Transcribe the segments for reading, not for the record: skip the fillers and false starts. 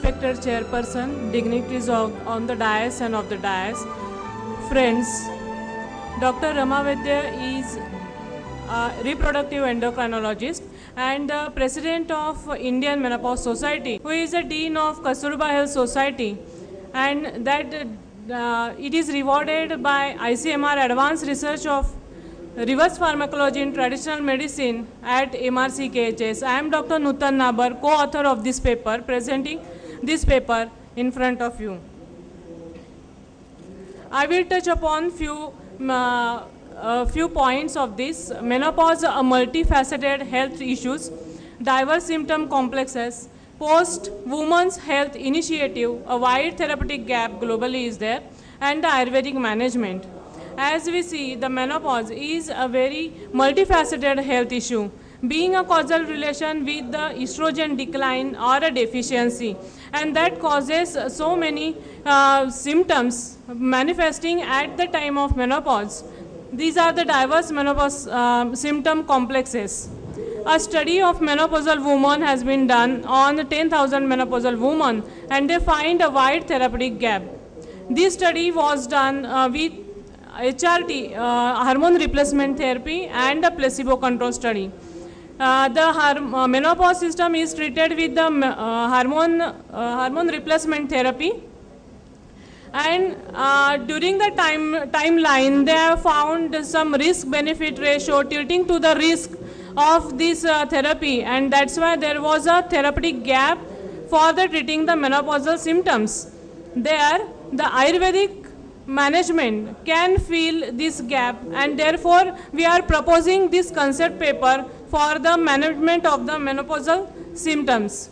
respected chairperson, dignitaries on the dais and of the dais, friends, Dr. Rama Vaidya is a reproductive endocrinologist and the president of Indian Menopause Society, who is the dean of Kasturba Health Society, and that it is rewarded by ICMR Advanced Research of Reverse Pharmacology in Traditional Medicine at MRC KHS. I am Dr. Nutan Nabar, co-author of this paper, presenting this paper in front of you. I will touch upon few points of this. Menopause, a multifaceted health issues, diverse symptom complexes, post-women's health initiative, a wide therapeutic gap globally is there, and the Ayurvedic management. As we see, the menopause is a very multifaceted health issue, being a causal relation with the estrogen decline or a deficiency, and that causes so many symptoms manifesting at the time of menopause. These are the diverse menopause symptom complexes. A study of menopausal women has been done on 10,000 menopausal women, and they find a wide therapeutic gap. This study was done with HRT, hormone replacement therapy, and a placebo control study. The menopause system is treated with the hormone replacement therapy, and during the timeline they have found some risk benefit ratio tilting to the risk of this therapy, and that's why there was a therapeutic gap for the treating the menopausal symptoms. There the Ayurvedic management can fill this gap, and therefore we are proposing this concept paper for the management of the menopausal symptoms.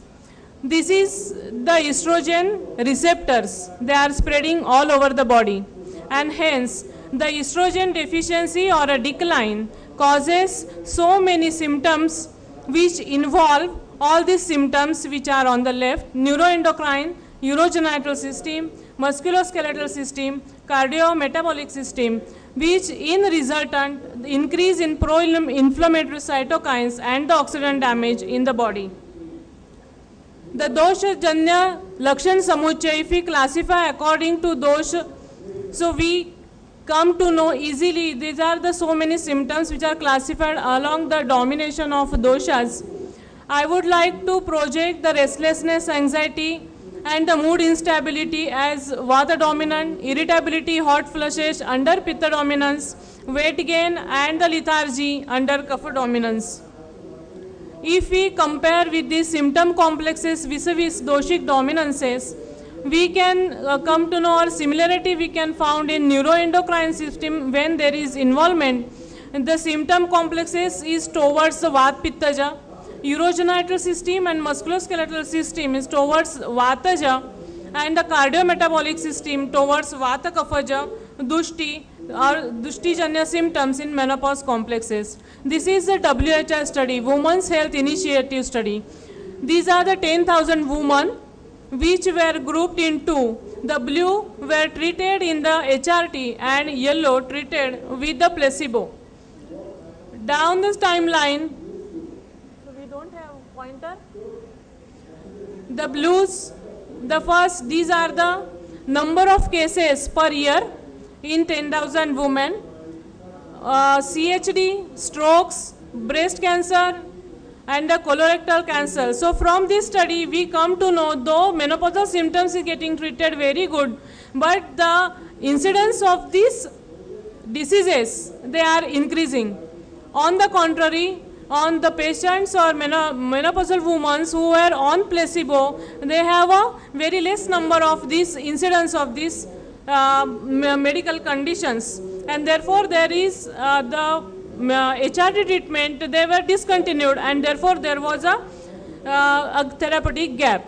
This is the estrogen receptors. They are spreading all over the body, and hence the estrogen deficiency or a decline causes so many symptoms which involve all these symptoms which are on the left: neuroendocrine, urogenital system, musculoskeletal system, cardiometabolic system, which in resultant increase in pro-inflammatory cytokines and the oxidant damage in the body. The dosha-janya lakshan samuchaya, if we classify according to dosha, so we come to know easily these are the so many symptoms which are classified along the domination of doshas. I would like to project the restlessness, anxiety, and the mood instability as vata dominant, irritability, hot flushes under pitta dominance, weight gain, and the lethargy under kapha dominance. If we compare with these symptom complexes vis-a-vis doshic dominances, we can come to know, or similarity we can found in neuroendocrine system when there is involvement. The symptom complexes is towards the vat pittaja, urogenital system and musculoskeletal system is towards vataja, and the cardiometabolic system towards vata kaphaja, dushti or dushti-janya symptoms in menopause complexes. This is the WHI study, Women's Health Initiative study. These are the 10,000 women which were grouped in two. The blue were treated in the HRT and yellow treated with the placebo. Down this timeline, we don't have pointer. The blues, the first, these are the number of cases per year in 10,000 women. CHD, strokes, breast cancer, and the colorectal cancer. So from this study we come to know, though menopausal symptoms is getting treated very good, but the incidence of these diseases, they are increasing. On the contrary, on the patients or menopausal women who were on placebo, they have a very less number of these incidence of these medical conditions, and therefore there is the HRT treatment, they were discontinued, and therefore there was a therapeutic gap.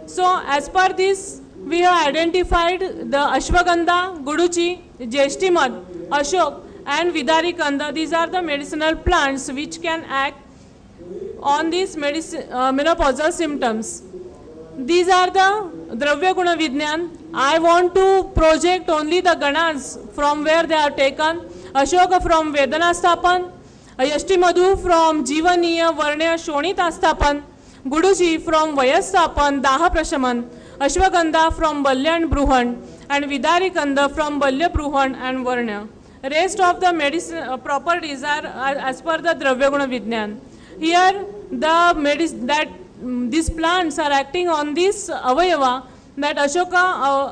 So as per this, we have identified the Ashwagandha, Guduchi, Jeshtimad, Ashok, and Vidarikanda. These are the medicinal plants which can act on these menopausal symptoms. These are the Dravya Guna Vidyan. I want to project only the Ganas from where they are taken. Ashoka from Vedana Sthapan, Yashtimadu from Jivaniya Varnaya Shonita Sthapan, Guduchi from Vayastapan, Daha Prashaman, Ashwagandha from Balya and Bruhan, and Vidari Kanda from Balya, Bruhan and Varna. Rest of the medicine properties are as per the Dravyaguna Vijnan. Here these plants are acting on this avayava, that Ashoka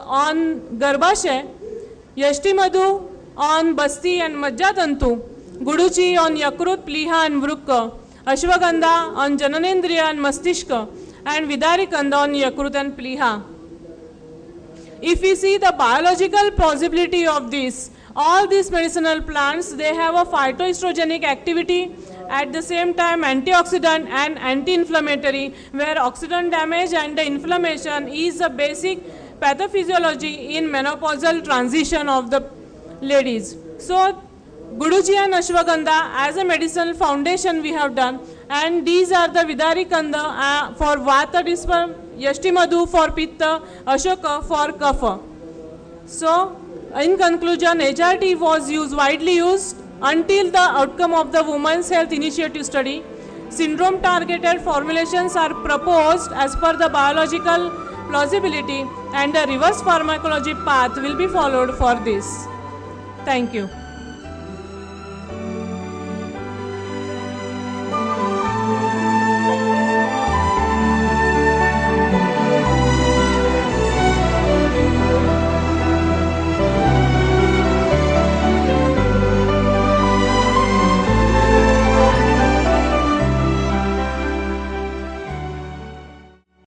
on Garbhashay, Yashtimadhu on Basti and Majjatantu, Guduchi on Yakrut, Pliha and Vrukka, Ashwagandha on Jananendriya and Mastishka, and Vidari Kanda on Yakrut and Pliha. If we see the biological possibility of this, all these medicinal plants, they have a phytoestrogenic activity, at the same time antioxidant and anti-inflammatory, where oxidant damage and the inflammation is a basic pathophysiology in menopausal transition of the ladies. So Guduchi and Ashwagandha as a medicinal foundation we have done, and these are the Vidari Kanda for Vata Dispam, Yashtimadhu for Pitta, Ashoka for Kapha. So in conclusion, HRT was widely used until the outcome of the Women's Health Initiative study. Syndrome targeted formulations are proposed as per the biological plausibility, and a reverse pharmacology path will be followed for this. Thank you.